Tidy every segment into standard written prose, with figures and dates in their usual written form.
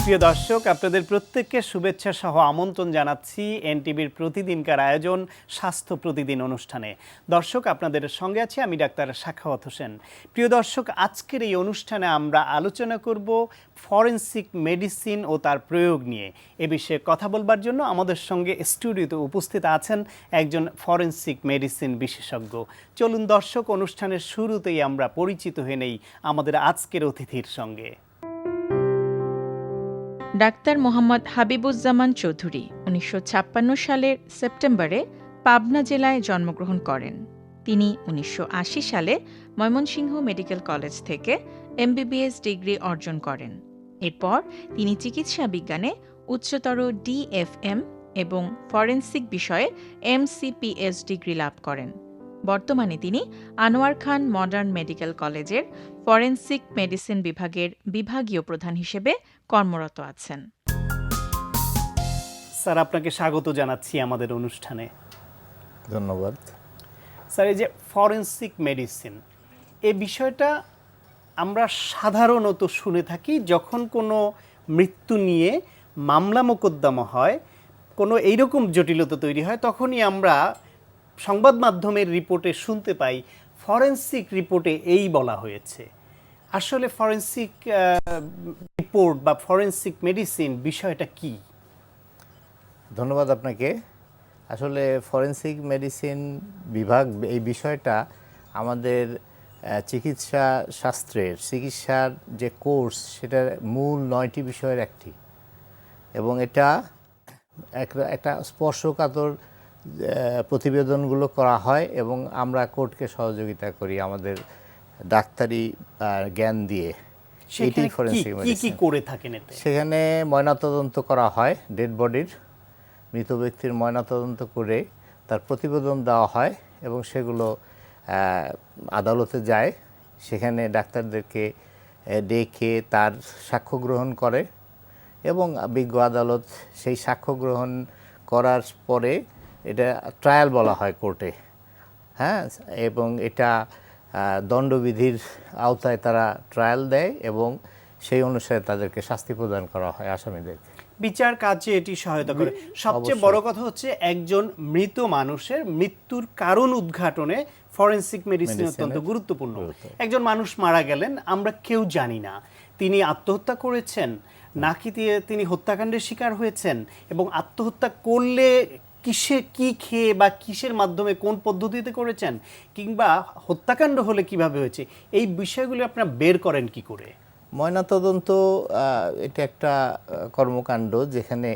প্রিয় দর্শক, আপনাদের প্রত্যেককে শুভেচ্ছা সহ আমন্ত্রণ জানাচ্ছি এনটিভির প্রতিদিনকার আয়োজন স্বাস্থ্য প্রতিদিন অনুষ্ঠানে। দর্শক, আপনাদের সঙ্গে আছি আমি ডাক্তার সাখাওয়াত হোসেন। প্রিয় দর্শক, আজকের এই অনুষ্ঠানে আমরা আলোচনা করব ফরেনসিক মেডিসিন ও তার প্রয়োগ নিয়ে। এ বিষয়ে কথা বলবার জন্য আমাদের সঙ্গে স্টুডিওতে উপস্থিত আছেন একজন ফরেনসিক মেডিসিন বিশেষজ্ঞ। চলুন দর্শক, অনুষ্ঠানের শুরুতেই আমরা পরিচিত হয়ে নেই আমাদের আজকের অতিথির সঙ্গে। ডাক্তার মোহাম্মদ হাবিবুজ্জামান চৌধুরী ১৯৫৬ সালের সেপ্টেম্বরে পাবনা জেলায় জন্মগ্রহণ করেন। তিনি ১৯৮০ সালে ময়মনসিংহ মেডিকেল কলেজ থেকে এমবিবিএস ডিগ্রি অর্জন করেন। এরপর তিনি চিকিৎসা বিজ্ঞানে উচ্চতর ডিএফএম এবং ফরেনসিক বিষয়ে এমসিপিএস ডিগ্রি লাভ করেন। বর্তমানে তিনি আনোয়ার খান মডার্ন মেডিকেল কলেজের ফরেনসিক মেডিসিন বিভাগের বিভাগীয় প্রধান হিসেবে কর্মরত আছেন। স্যার, আপনাকে স্বাগত জানাচ্ছি আমাদের অনুষ্ঠানে। ধন্যবাদ। স্যার, এই যে ফরেনসিক মেডিসিন, এই বিষয়টা আমরা সাধারণত শুনে থাকি যখন কোনো মৃত্যু নিয়ে মামলা মোকদ্দমা হয়, কোনো এইরকম জটিলতা তৈরি হয়, তখনই আমরা সংবাদ মাধ্যমের রিপোর্টে শুনতে পাই ফরেনসিক রিপোর্টে এই বলা হয়েছে। আসলে ফরেনসিক রিপোর্ট বা ফরেনসিক মেডিসিন বিষয়টা কি? ধন্যবাদ আপনাকে। আসলে ফরেনসিক মেডিসিন বিভাগ এই বিষয়টা আমাদের চিকিৎসা শাস্ত্রের চিকিৎসার যে কোর্স, সেটার মূল 9টি বিষয়ের একটি, এবং এটা একটা স্পর্শকাতর প্রতিবেদনগুলো করা হয় এবং আমরা কোর্টকে সহযোগিতা করি আমাদের ডাক্তারি জ্ঞান দিয়ে। সেখানে কি কি করে থাকেন এতে? সেখানে ময়নাতদন্ত করা হয়, ডেড বডির মৃত ব্যক্তির ময়নাতদন্ত করে তার প্রতিবেদন দেওয়া হয় এবং সেগুলো আদালতে যায়। সেখানে ডাক্তারদেরকে ডেকে তার সাক্ষ্য গ্রহণ করে এবং বিজ্ঞ আদালত সেই সাক্ষ্য গ্রহণ করার পরে এটা ট্রায়াল বলা হয় কোর্টে, হ্যাঁ, এবং এটা দণ্ডবিধির আওতায় তারা ট্রায়াল দেয় এবং সেই অনুসারে তাদেরকে শাস্তি প্রদান করা হয় আসামিদেরকে। বিচার কাজে এটি সহায়তা করে। সবচেয়ে বড় কথা হচ্ছে একজন মৃত মানুষের মৃত্যুর কারণ উদ্ঘাটনে ফরেনসিক মেডিসিন অত্যন্ত গুরুত্বপূর্ণ। একজন মানুষ মারা গেলেন, আমরা কেউ জানি না তিনি আত্মহত্যা করেছেন নাকি তিনি হত্যাকাণ্ডের শিকার হয়েছেন, এবং আত্মহত্যা করলে কি খেয়ে বা কিসের মাধ্যমে কোন পদ্ধতিতে করেছেন, কিংবা হত্যাকাণ্ড হলে কিভাবে হয়েছে, এই বিষয়গুলো আপনারা বের করেন কি করে? ময়নাতদন্ত এটা একটা কর্মকাণ্ড যেখানে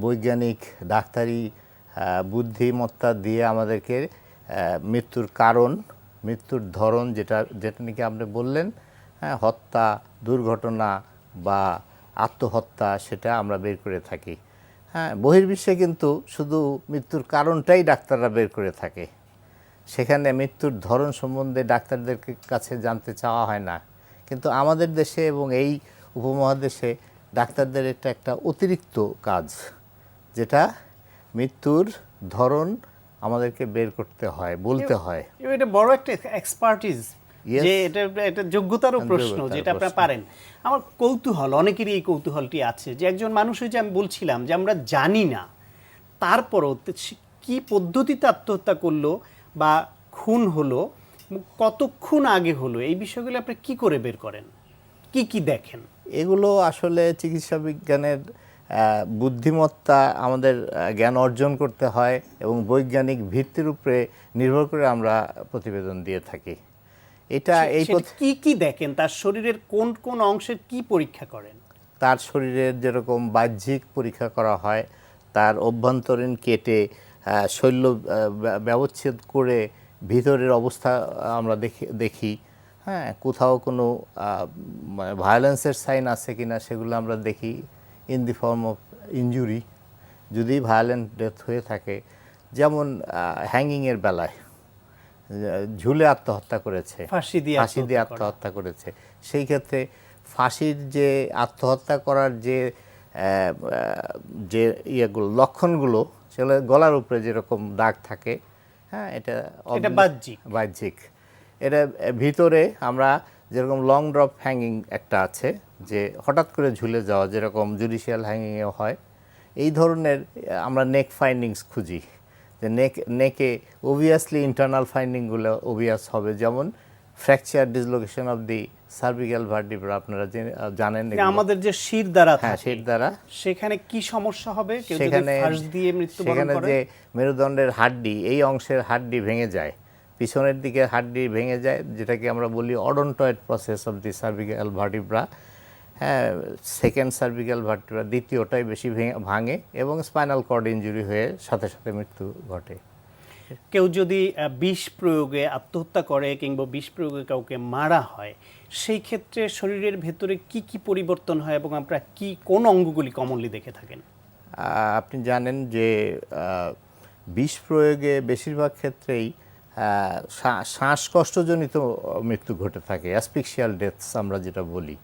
বৈজ্ঞানিক ডাক্তারি বুদ্ধিমত্তা দিয়ে আমাদেরকে মৃত্যুর কারণ, মৃত্যুর ধরন, যেটা নাকি আপনি বললেন, হ্যাঁ, হত্যা, দুর্ঘটনা বা আত্মহত্যা, সেটা আমরা বের করে থাকি। হ্যাঁ, বহির্বিশ্বে কিন্তু শুধু মৃত্যুর কারণটাই ডাক্তাররা বের করে থাকে, সেখানে মৃত্যুর ধরন সম্বন্ধে ডাক্তারদের কাছে জানতে চাওয়া হয় না। কিন্তু আমাদের দেশে এবং এই উপমহাদেশে ডাক্তারদের এটা একটা অতিরিক্ত কাজ, যেটা মৃত্যুর ধরন আমাদেরকে বের করতে হয়, বলতে হয়। এটা বড় একটা এক্সপার্টিজ, যে এটা যোগ্যতারও প্রশ্ন, যেটা আপনারা পারেন। আমার কৌতূহল, অনেকেরই এই কৌতূহলটি আছে, যে একজন মানুষ, যে আমি বলছিলাম যে আমরা জানি না, তারপরও কি পদ্ধতিতে আত্মহত্যা করলো বা খুন হলো, কতক্ষণ আগে হলো, এই বিষয়গুলো আপনি কি করে বের করেন, কি কি দেখেন? এগুলো আসলে চিকিৎসা বিজ্ঞানের বুদ্ধিমত্তা, আমাদের জ্ঞান অর্জন করতে হয় এবং বৈজ্ঞানিক ভিত্তির উপরে নির্ভর করে আমরা প্রতিবেদন দিয়ে থাকি। এটা কি কি দেখেন? তার শরীরের কোন কোন অংশের কি পরীক্ষা করেন? তার শরীরের যেরকম বাহ্যিক পরীক্ষা করা হয়, তার অভ্যন্তরীণ কেটে শৈল্য ব্যবচ্ছেদ করে ভিতরের অবস্থা আমরা দেখি, হ্যাঁ, কোথাও কোনো ভায়োলেন্সের সাইন আছে কিনা সেগুলো আমরা দেখি, in the form of injury, যদি ভায়োলেন্ট ডেথ হয়ে থাকে, যেমন হ্যাঙ্গিংয়ের বেলায় ঝুলে আত্মহত্যা করেছে, ফাঁসি দিয়ে আত্মহত্যা করেছে, সেই ক্ষেত্রে ফাঁসির যে আত্মহত্যা করার যে ইয়েগুলো, লক্ষণগুলো, সেগুলো গলার উপরে যেরকম দাগ থাকে, হ্যাঁ, এটা বাহ্যিক। এটা ভিতরে আমরা যেরকম লং ড্রপ হ্যাঙ্গিং একটা আছে, যে হঠাৎ করে ঝুলে যাওয়া, যেরকম জুডিশিয়াল হ্যাঙ্গিংয়ে হয়, এই ধরনের আমরা নেক ফাইন্ডিংস খুঁজি, যে নেকে অবভিয়াসলি ইন্টারনাল ফাইন্ডিংগুলো অবভিয়াস হবে, যেমন fracture dislocation of the cervical vertebra, আপনারা জানেন আমাদের যে শির দ্বারা হ্যাঁ শির দ্বারা, সেখানে কি সমস্যা হবে কেউ যদি সেখানে ফাঁস দিয়ে মৃত্যুবরণ সেখানে করে? যে মেরুদণ্ডের হাড্ডি, এই অংশের হাড্ডি ভেঙে যায়, পিছনের দিকে হাড্ডি ভেঙে যায়, যেটাকে আমরা বলি odontoid process of the cervical vertebra. হ্যাঁ, সেকেন্ড সার্ভিক্যাল ভার্টিব্রা, দ্বিতীয়টাই বেশি ভাঙে এবং স্পাইনাল কর্ড ইনজুরি হয়ে সাথে সাথে মৃত্যু ঘটে। কেউ যদি বিষ প্রয়োগে আত্মহত্যা করে কিংবা বিষ প্রয়োগে কাউকে মারা হয়, সেই ক্ষেত্রে শরীরের ভেতরে কি কি পরিবর্তন হয় এবং আমরা কোন অঙ্গগুলি কমনলি দেখে থাকেন? আপনি জানেন যে বিষ প্রয়োগে বেশিরভাগ ক্ষেত্রেই শ্বাসকষ্টজনিত মৃত্যু ঘটে থাকে, অ্যাসফিক্সিয়াল ডেথস আমরা যেটা বলি,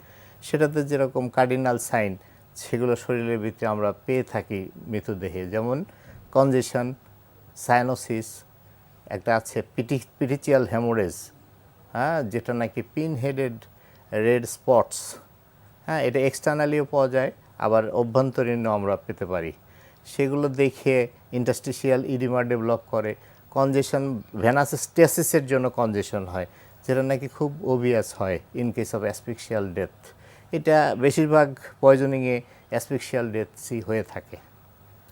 সেটাতে যেরকম কার্ডিনাল সাইন সেগুলো শরীরের ভিতরে আমরা পেয়ে থাকি মৃতদেহে, যেমন কনজেশন, সাইনোসিস, একটা আছে পিটিচিয়াল হেমোরেজ, হ্যাঁ, যেটা নাকি পিন হেডেড রেড স্পটস, হ্যাঁ, এটা এক্সটার্নালিও পাওয়া যায়, আবার অভ্যন্তরীণও আমরা পেতে পারি। সেগুলো দেখে ইন্টারস্টিশিয়াল ইডিমা ডেভেলপ করে, কনজেশন, ভেনাস স্টেসিসের জন্য কনজেশন হয়, যেটা নাকি খুব ওবিয়াস হয় ইন কেস অফ অ্যাসফিক্সিয়াল ডেথ। এটা বেশিরভাগ পয়জনিংয়ে অ্যাসফিক্সিয়াল ডেথসই হয়ে থাকে,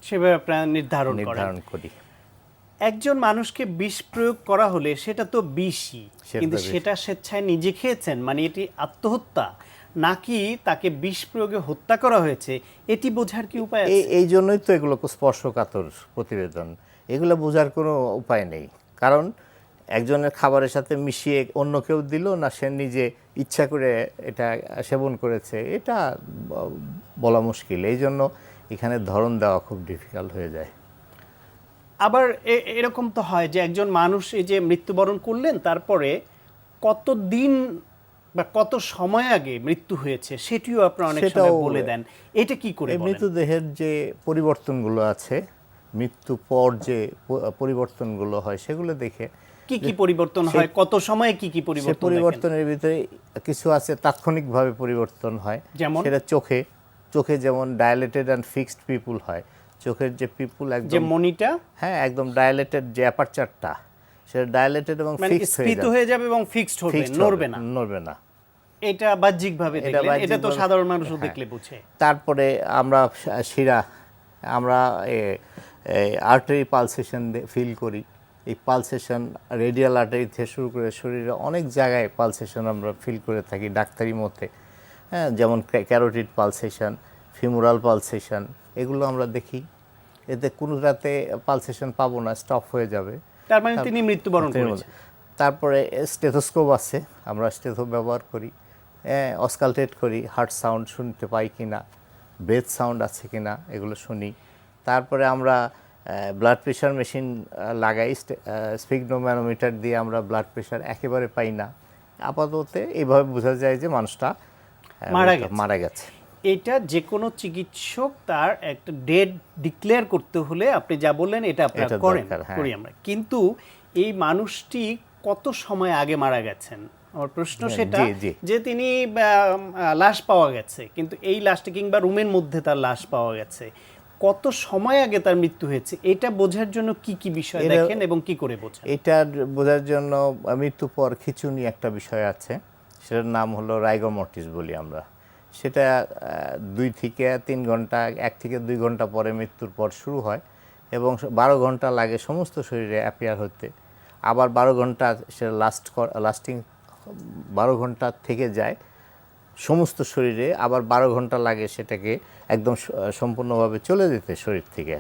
সেভাবে আপনারা নির্ধারণ করি। একজন মানুষকে বিষ প্রয়োগ করা হলে সেটা তো বিষই, কিন্তু সেটা স্বেচ্ছায় নিজে খেয়েছেন, মানে এটি আত্মহত্যা নাকি তাকে বিষ প্রয়োগে হত্যা করা হয়েছে, এটি বোঝার কি উপায় আছে? এই জন্যই তো এগুলো স্পর্শকাতর প্রতিবেদন, এগুলো বোঝার কোনো উপায় নেই, কারণ একজনের খাবারের সাথে মিশিয়ে অন্য কেউ দিল না, সে নিজে ইচ্ছা করে এটা সেবন করেছে, এটা বলা মুশকিল। এই জন্য এখানে ধরন দেওয়া খুব ডিফিকাল্ট হয়ে যায়। আবার এরকম তো হয় যে একজন মানুষ এই যে মৃত্যুবরণ করলেন, তারপরে কত দিন বা কত সময় আগে মৃত্যু হয়েছে সেটিও আপনারা অনেক সময় বলে দেন, এটা কি করে বলেন? মৃতদেহের যে পরিবর্তনগুলো আছে, মৃত্যু পর যে পরিবর্তনগুলো হয়, সেগুলো দেখে কি কি পরিবর্তন হয়, কত সময়ে কি কি পরিবর্তন? পরিবর্তনের ভিতরে কিছু আছে তাৎক্ষণিকভাবে পরিবর্তন হয়, যেমন সেটা চোখে যেমন ডায়ালেটেড অ্যান্ড ফিক্সড পিপুল হয়, চোখের যে পিপুল একদম, যে মনিটা, হ্যাঁ, একদম ডায়ালেটেড, যে অ্যাপারচারটা সেটা ডায়ালেটেড এবং ফিক্সড হয়ে যাবে এবং ফিক্সড হবে, নড়বে না। এটা বাহ্যিকভাবে দেখলেন, এটা তো সাধারণ মানুষও দেখলে বুঝে। তারপরে আমরা শিরা, আমরা আর্টারি পালসেশন ফিল করি, এই পালসেশন রেডিয়াল আর্টারি থেকে শুরু করে শরীরে অনেক জায়গায় পালসেশন আমরা ফিল করে থাকি ডাক্তারি মতে, হ্যাঁ, যেমন ক্যারোটিড পালসেশন, ফিমোরাল পালসেশন, এগুলো আমরা দেখি। এতে কোনো রাতে পালসেশন পাবো না, স্টপ হয়ে যাবে, তার মানে তিনি মৃত্যুবরণ করেছেন। তারপরে স্টেথোস্কোপ আছে, আমরা স্টেথো ব্যবহার করি, অসকালটেট করি, হার্ট সাউন্ড শুনতে পাই কিনা, ব্রেথ সাউন্ড আছে কিনা, এগুলো শুনি। তারপরে আমরা ব্লাড প্রেশার মেশিন লাগাই, স্পিগনোম্যানোমিটার দিয়ে আমরা ব্লাড প্রেশার একেবারে পাই না। আপাতত এইভাবে বোঝা যায় যে মানুষটা মারা গেছে। এটা যে কোনো চিকিৎসক তার একটা ডেট ডিক্লেয়ার করতে হলে আপনি যা বললেন এটা আপনারা করি আমরা, কিন্তু এই মানুষটি কত সময় আগে মারা গেছেন? আমার প্রশ্ন সেটা যে তিনি লাশ পাওয়া গেছে, কিন্তু এই লাশটা কিংবা রুমের মধ্যে তার লাশ পাওয়া গেছে, কত সময় আগে তার মৃত্যু হয়েছে, এটা বোঝার জন্য কি কি বিষয় দেখেন এবং কি করে বোঝেন? এটা বোঝার জন্য মৃত্যু পর খিচুনি একটা বিষয় আছে, সেটার নাম হলো রাইগর মর্টিস বলি আমরা। সেটা 2 থেকে 3 ঘন্টা, 1 থেকে 2 ঘন্টা পরে মৃত্যুর পর শুরু হয় এবং 12 ঘন্টা লাগে সমস্ত শরীরে অ্যাপিয়ার হতে। আবার 12 ঘন্টা সেটা লাস্টিং 12 ঘন্টা থেকে যায় সমস্ত শরীরে, আবার 12 ঘন্টা লাগে সেটাকে একদম সম্পূর্ণভাবে চলে যেতে শরীর থেকে।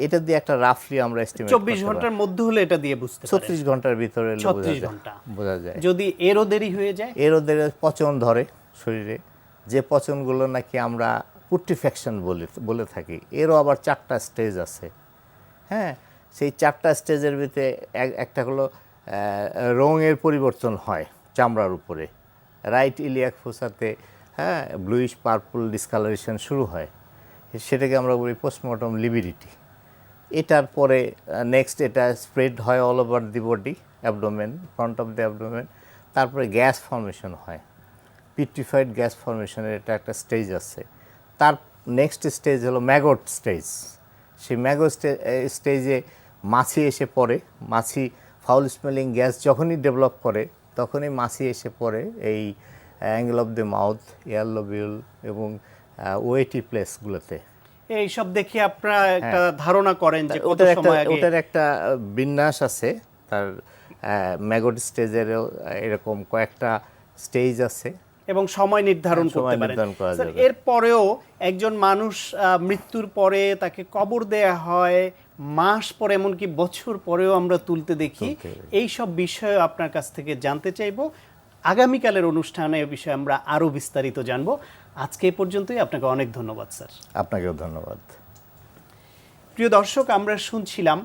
এটা দিয়ে একটা রাফলি আমরা এস্টিমেট 24 ঘন্টার মধ্যে হলে এটা দিয়ে বুঝতে পারি, 36 ঘন্টার ভিতরে 36 ঘন্টা বোঝা যায়। যদি এরও দেরি হয়ে যায়, এরও দেরি, পচন ধরে শরীরে, যে পচনগুলো নাকি আমরা পুট্রিফ্যাকশন বলে থাকি, এরও আবার 4টা স্টেজ আছে, হ্যাঁ, সেই 4টা স্টেজের ভিতরে একটা হলো রঙের পরিবর্তন হয় চামড়ার উপরে, রাইট ইলিয়াক ফোসাতে, হ্যাঁ, ব্লুইশ পার্পল ডিসকালারেশন শুরু হয়, সেটাকে আমরা বলি পোস্টমর্টম লিবিডিটি। এটার পরে নেক্সট এটা স্প্রেড হয় all over the body, abdomen, front of the abdomen, তারপরে গ্যাস ফর্মেশন হয়, পিট্রিফাইড গ্যাস ফর্মেশনের এটা একটা স্টেজ আছে। তার নেক্সট স্টেজ হলো ম্যাগট স্টেজ। সেই ম্যাগট স্টেজে মাছি এসে পড়ে। মাছি ফাউল স্মেলিং গ্যাস যখনই ডেভেলপ করে তখনই মাছি এসে পড়ে এই angle of the mouth, air lobule এবং ওয়েটি প্লেসগুলোতে। এইসব দেখে আপনারা একটা ধারণা করেন যে কত ওটার একটা সময় আগে ওটার একটা বিন্যাস আছে, তার ম্যাগট স্টেজেরও এরকম কয়েকটা স্টেজ আছে এবং সময় নির্ধারণ সময় করতে পারেন। নির্ধারণ করা স্যার, যাবে। এরপরেও একজন মানুষ মৃত্যুর পরে তাকে কবর দেয়া হয়, মাস পরে এমনকি বছর পরেও আমরা তুলতে দেখি। এই সব বিষয়ে আপনার কাছ থেকে জানতে চাইবো। আগামীকালের অনুষ্ঠানে এ বিষয়ে আমরা আরো বিস্তারিত জানবো। আজকে এই পর্যন্তই, আপনাকে অনেক ধন্যবাদ স্যার। আপনাকেও ধন্যবাদ। প্রিয় দর্শক, আমরা শুনছিলাম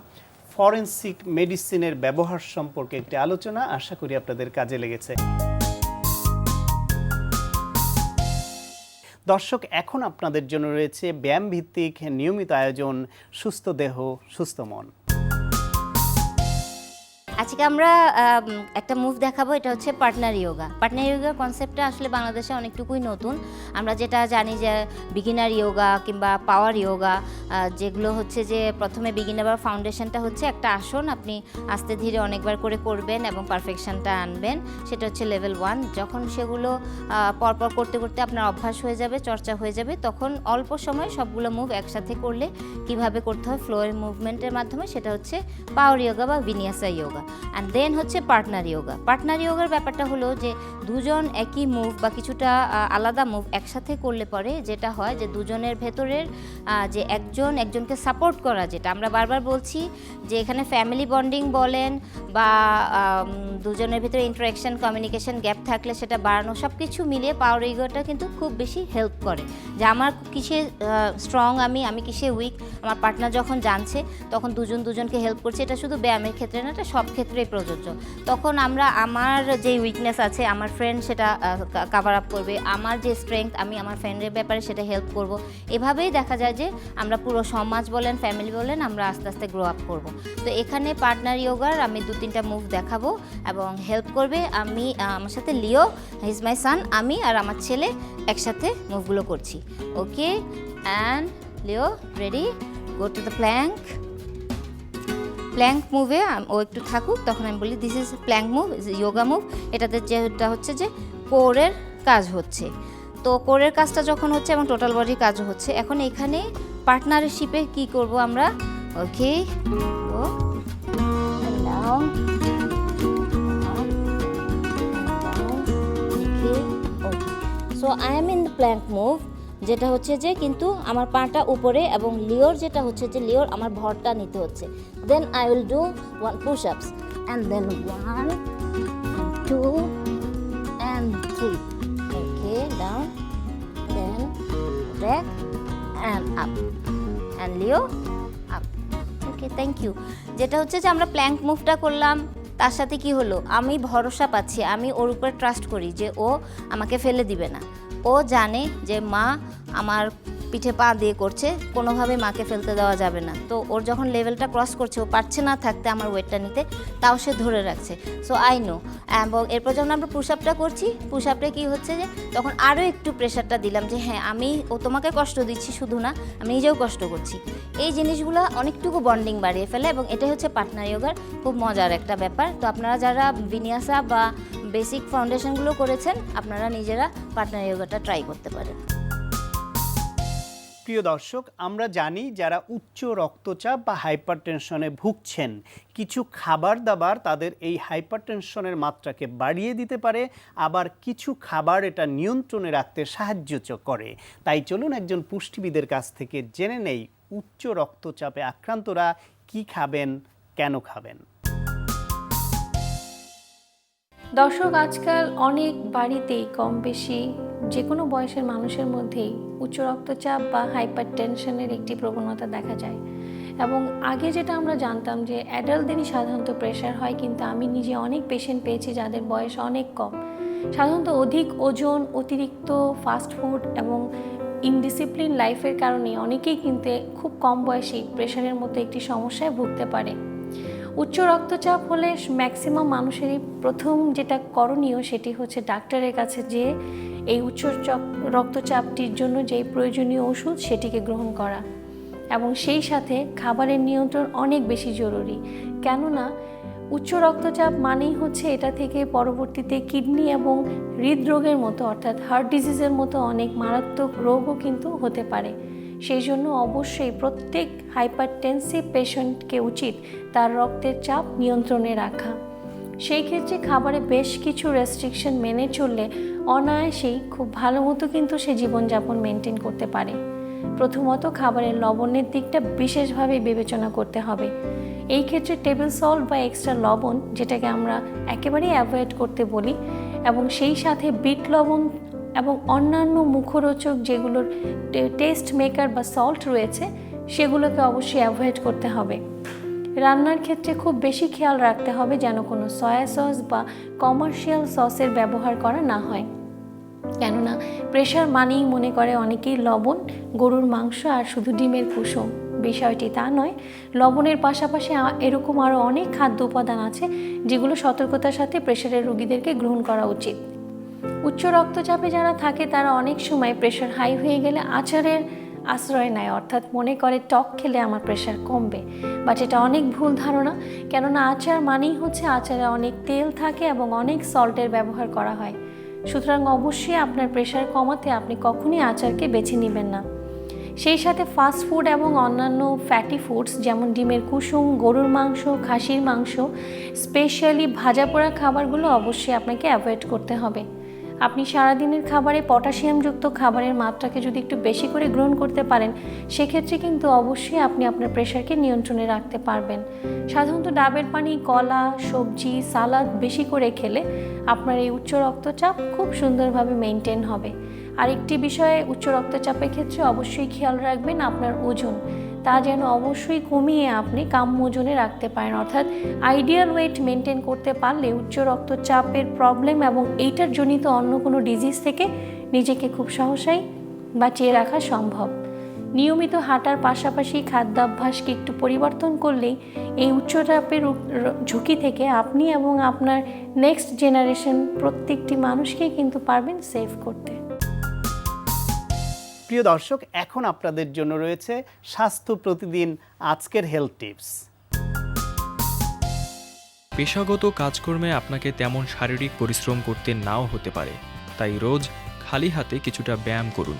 ফরেনসিক মেডিসিনের ব্যবহার সম্পর্কে একটি আলোচনা। আশা করি আপনাদের কাজে লেগেছে। দর্শক, এখন আপনাদের জন্য রয়েছে ব্যায়াম ভিত্তিক নিয়মিত আয়োজন সুস্থ দেহ সুস্থ মন। আজকে আমরা একটা মুভ দেখাবো, এটা হচ্ছে পার্টনার ইয়োগা। পার্টনার ইয়োগার কনসেপ্টটা আসলে বাংলাদেশে অনেকটুকুই নতুন। আমরা যেটা জানি যে বিগিনার ইয়োগা কিংবা পাওয়ার ইয়োগা, যেগুলো হচ্ছে যে প্রথমে বিগিনার বা ফাউন্ডেশনটা হচ্ছে একটা আসন, আপনি আস্তে ধীরে অনেকবার করে করবেন এবং পারফেকশনটা আনবেন, সেটা হচ্ছে লেভেল 1। যখন সেগুলো পরপর করতে করতে আপনার অভ্যাস হয়ে যাবে, চর্চা হয়ে যাবে, তখন অল্প সময় সবগুলো মুভ একসাথে করলে কিভাবে করতে হয় ফ্লোয়ের মুভমেন্টের মাধ্যমে, সেটা হচ্ছে পাওয়ার ইয়োগা বা ভিনিয়াসা ইয়োগা। অ্যান্ড দেন হচ্ছে পার্টনার ইয়োগা। পার্টনার ইয়োগার ব্যাপারটা হলো যে দুজন একই মুভ বা কিছুটা আলাদা মুভ একসাথে করলে পরে যেটা হয় যে দুজনের ভেতরের যে একজনকে সাপোর্ট করা, যেটা আমরা বারবার বলছি যে এখানে ফ্যামিলি বন্ডিং বলেন বা দুজনের ভেতরে ইন্টারাকশন কমিউনিকেশন গ্যাপ থাকলে সেটা বাড়ানো, সব কিছু মিলিয়ে পাওয়ার ইয়োগাটা কিন্তু খুব বেশি হেল্প করে। যে আমার কিসে স্ট্রং, আমি কিসে উইক, আমার পার্টনার যখন জানছে তখন দুজনকে হেল্প করছে। এটা শুধু ব্যায়ামের ক্ষেত্রে না, এটা সব ক্ষেত্রেই প্রযোজ্য। তখন আমরা আমার যে উইকনেস আছে আমার ফ্রেন্ড সেটা কাভার আপ করবে, আমার যে স্ট্রেংথ আমি আমার ফ্রেন্ডের ব্যাপারে সেটা হেল্প করব। এভাবেই দেখা যায় যে আমরা পুরো সমাজ বলেন, ফ্যামিলি বলেন, আমরা আস্তে আস্তে গ্রো আপ করব। তো এখানে পার্টনার ইয়োগার আমি 2-3টা মুভ দেখাবো এবং হেল্প করবে। আমার সাথে লিও, হিজ মাই সান, আমি আর আমার ছেলে একসাথে মুভগুলো করছি। Okay, and Leo ready, go to the plank. Plank মুভে ও একটু থাকুক, তখন আমি বলি this is plank move, is yoga move. এটাতে যেটা হচ্ছে যে কোরের কাজ হচ্ছে, তো কোরের কাজটা যখন হচ্ছে এবং টোটাল বডির কাজও হচ্ছে। এখন এখানে পার্টনারশিপে কি করব আমরা, ওকে ও down okay okay. So I am in the plank move, যেটা হচ্ছে যে কিন্তু আমার পাটা উপরে এবং লিওর যেটা হচ্ছে যে লিওর আমার ভরটা নিতে হচ্ছে। Then I will do 1 push ups and then 1 2 and 3. Okay, down, then back and up, and Leo up. Okay, thank you. যেটা হচ্ছে যে আমরা প্ল্যাঙ্ক মুভটা করলাম, তার সাথে কি হলো, আমি ভরসা পাচ্ছি, আমি ওর উপর ট্রাস্ট করি যে ও আমাকে ফেলে দিবে না। ও জানে যে মা আমার পিঠে পা দিয়ে করছে, কোনোভাবে মাকে ফেলতে দেওয়া যাবে না। তো ওর যখন লেভেলটা ক্রস করছে, ও পারছে না থাকতে আমার ওয়েটটা নিতে, তাও সে ধরে রাখছে। So I know. এবং এরপর যখন আমরা পুশ আপটা করছি, পুশ আপটা কী হচ্ছে যে তখন আরও একটু প্রেশারটা দিলাম যে হ্যাঁ ও তোমাকে কষ্ট দিচ্ছি শুধু না, আমি নিজেও কষ্ট করছি। এই জিনিসগুলো অনেকটুকু বন্ডিং বাড়িয়ে ফেলে এবং এটাই হচ্ছে পার্টনার ইয়োগার খুব মজার একটা ব্যাপার। তো আপনারা যারা বিনিয়াসা বা বেসিক ফাউন্ডেশনগুলো করেছেন, আপনারা নিজেরা পার্টনার ইয়োগাটা ট্রাই করতে পারেন। প্রিয় দর্শক, আমরা জানি যারা উচ্চ রক্তচাপ বা হাইপারটেনশনে ভুগছেন, কিছু খাবার দাবার তাদের এই হাইপারটেনশনের মাত্রাকে বাড়িয়ে দিতে পারে, আবার কিছু খাবার এটা নিয়ন্ত্রণে রাখতে সাহায্য করে। তাই চলুন একজন পুষ্টিবিদের কাছ থেকে জেনে নেই উচ্চ রক্তচাপে আক্রান্তরা কি খাবেন, কেন খাবেন। দর্শক, আজকাল অনেক বাড়িতেই কম বেশি যে কোনো বয়সের মানুষের মধ্যেই উচ্চ রক্তচাপ বা হাইপার টেনশনের একটি প্রবণতা দেখা যায়। এবং আগে যেটা আমরা জানতাম যে অ্যাডাল্টদেরই সাধারণত প্রেশার হয়, কিন্তু আমি নিজে অনেক পেশেন্ট পেয়েছি যাদের বয়স অনেক কম। সাধারণত অধিক ওজন, অতিরিক্ত ফাস্ট ফুড এবং ইনডিসিপ্লিন লাইফের কারণে অনেকেই কিন্তু খুব কম বয়সেই প্রেশারের মতো একটি সমস্যায় ভুগতে পারে। উচ্চ রক্তচাপ হলে ম্যাক্সিমাম মানুষেরই প্রথম যেটা করণীয় সেটি হচ্ছে ডাক্তারের কাছে যেয়ে এই উচ্চ রক্তচাপটির জন্য যেই প্রয়োজনীয় ওষুধ সেটিকে গ্রহণ করা, এবং সেই সাথে খাবারের নিয়ন্ত্রণ অনেক বেশি জরুরি। কেননা উচ্চ রক্তচাপ মানেই হচ্ছে এটা থেকে পরবর্তীতে কিডনি এবং হৃদরোগের মতো অর্থাৎ হার্ট ডিজিজের মতো অনেক মারাত্মক রোগও কিন্তু হতে পারে। সেই জন্য অবশ্যই প্রত্যেক হাইপারটেনসিভ পেশেন্টকে উচিত তার রক্তের চাপ নিয়ন্ত্রণে রাখা। সেই ক্ষেত্রে খাবারে বেশ কিছু রেস্ট্রিকশন মেনে চললে অনায়াসেই খুব ভালো মতো কিন্তু সে জীবনযাপন মেনটেন করতে পারে। প্রথমত খাবারের লবণের দিকটা বিশেষভাবে বিবেচনা করতে হবে। এই ক্ষেত্রে টেবিল সল্ট বা এক্সট্রা লবণ, যেটাকে আমরা একেবারেই অ্যাভয়েড করতে বলি, এবং সেই সাথে বিট লবণ এবং অন্যান্য মুখরোচক যেগুলোর টেস্ট মেকার বা সল্ট রয়েছে সেগুলোকে অবশ্যই অ্যাভয়েড করতে হবে। রান্নার ক্ষেত্রে খুব বেশি খেয়াল রাখতে হবে যেন কোনো সয়া সস বা কমার্শিয়াল সসের ব্যবহার করা না হয়। কেননা প্রেশার মানেই মনে করে অনেকেই লবণ, গরুর মাংস আর শুধু ডিমের কুসুম। বিষয়টি তা নয়, লবণের পাশাপাশি এরকম আরও অনেক খাদ্য উপাদান আছে যেগুলো সতর্কতার সাথে প্রেশারের রোগীদেরকে গ্রহণ করা উচিত। উচ্চ রক্তচাপে যারা থাকে তারা অনেক সময় প্রেশার হাই হয়ে গেলে আচারের আশ্রয় নেয়, অর্থাৎ মনে করে টক খেলে আমার প্রেশার কমবে, বাট এটা অনেক ভুল ধারণা। কেননা আচার মানেই হচ্ছে আচারে অনেক তেল থাকে এবং অনেক সল্টের ব্যবহার করা হয়। সুতরাং অবশ্যই আপনার প্রেশার কমাতে আপনি কখনই আচারকে বেছে নেবেন না। সেই সাথে ফাস্ট ফুড এবং অন্যান্য ফ্যাটি ফুডস যেমন ডিমের কুসুম, গরুর মাংস, খাসির মাংস, স্পেশালি ভাজা পোড়া খাবারগুলো অবশ্যই আপনাকে অ্যাভয়েড করতে হবে। আপনি সারাদিনের খাবারে পটাশিয়ামযুক্ত খাবারের মাত্রাকে যদি একটু বেশি করে গ্রহণ করতে পারেন সেক্ষেত্রে কিন্তু অবশ্যই আপনি আপনার প্রেশারকে নিয়ন্ত্রণে রাখতে পারবেন। সাধারণত ডাবের পানি, কলা, সবজি, সালাদ বেশি করে খেলে আপনার এই উচ্চ রক্তচাপ খুব সুন্দরভাবে মেনটেন হবে। আরেকটি বিষয়ে উচ্চ রক্তচাপের ক্ষেত্রে অবশ্যই খেয়াল রাখবেন আপনার ওজন, তা যেন অবশ্যই কমিয়ে আপনি কাম্য ওজনে রাখতে পারেন, অর্থাৎ আইডিয়াল ওয়েট মেনটেন করতে পারলে উচ্চ রক্তচাপের প্রবলেম এবং এইটার জনিত অন্য কোনো ডিজিজ থেকে নিজেকে খুব সহসাই বাঁচিয়ে রাখা সম্ভব। নিয়মিত হাঁটার পাশাপাশি খাদ্যাভ্যাসকে একটু পরিবর্তন করলেই এই উচ্চচাপের ঝুঁকি থেকে আপনি এবং আপনার নেক্সট জেনারেশন প্রত্যেকটি মানুষকেই কিন্তু পারবেন সেভ করতে। প্রিয় দর্শক, এখন আপনাদের জন্য রয়েছে স্বাস্থ্য প্রতিদিন আজকের হেলথ টিপস। পেশাগত কাজকর্মে আপনাকে তেমন শারীরিক পরিশ্রম করতে নাও হতে পারে, তাই রোজ খালি হাতে কিছুটা ব্যায়াম করুন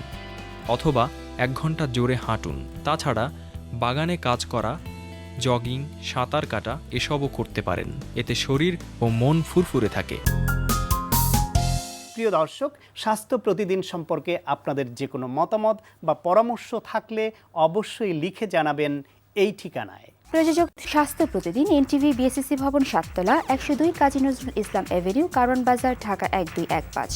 অথবা 1 ঘন্টা জোরে হাঁটুন। তাছাড়া বাগানে কাজ করা, জগিং, সাঁতার কাটা এসবও করতে পারেন। এতে শরীর ও মন ফুরফুরে থাকে। প্রিয় দর্শক, স্বাস্থ্য প্রতিদিন সম্পর্কে আপনাদের যে কোনো মতামত বা পরামর্শ থাকলে অবশ্যই লিখে জানাবেন এই ঠিকানায়। প্রযোজক স্বাস্থ্য প্রতিদিন, এনটিভি, বিএসসি ভবন, 7 তলা, 102 কাজী নজরুল ইসলাম এভিনিউ, কারণ বাজার, ঢাকা 1215।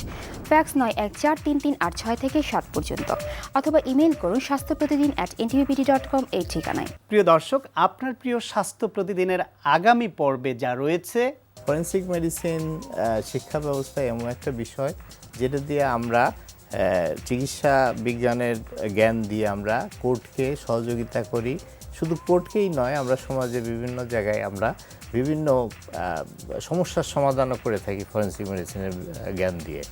ফ্যাক্স 914338 থেকে 7 পর্যন্ত, অথবা ইমেল করুন স্বাস্থ্যপ্রতিদিন@ntvpd.com এই ঠিকানায়। প্রিয় দর্শক, আপনার প্রিয় স্বাস্থ্য প্রতিদিনের আগামী পর্বে যা রয়েছে, ফরেনসিক মেডিসিন শিক্ষা ব্যবস্থা এমন একটা বিষয় যেটা দিয়ে আমরা চিকিৎসা বিজ্ঞানের জ্ঞান দিয়ে আমরা কোর্টকে সহযোগিতা করি। শুধু কোর্টকেই নয়, আমরা সমাজে বিভিন্ন জায়গায় আমরা বিভিন্ন সমস্যার সমাধানও করে থাকি ফরেনসিক মেডিসিনের জ্ঞান দিয়ে।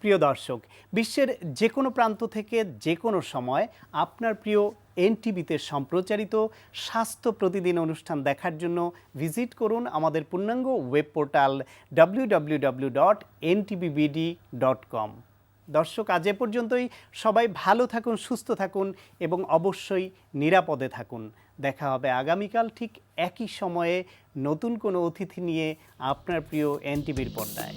প্রিয় দর্শক, বিশ্বের যে কোনো প্রান্ত থেকে যে কোনো সময় আপনার প্রিয় এনটিভিতে সম্প্রচারিত স্বাস্থ্য প্রতিদিন অনুষ্ঠান দেখার জন্য ভিজিট করুন আমাদের পূর্ণাঙ্গ ওয়েব পোর্টাল www.ntvbd.com। দর্শক, আজ এ পর্যন্তই। সবাই ভালো থাকুন, সুস্থ থাকুন এবং অবশ্যই নিরাপদে থাকুন। দেখা হবে আগামীকাল ঠিক একই সময়ে নতুন কোনো অতিথি নিয়ে আপনার প্রিয় এনটিভির পর্দায়।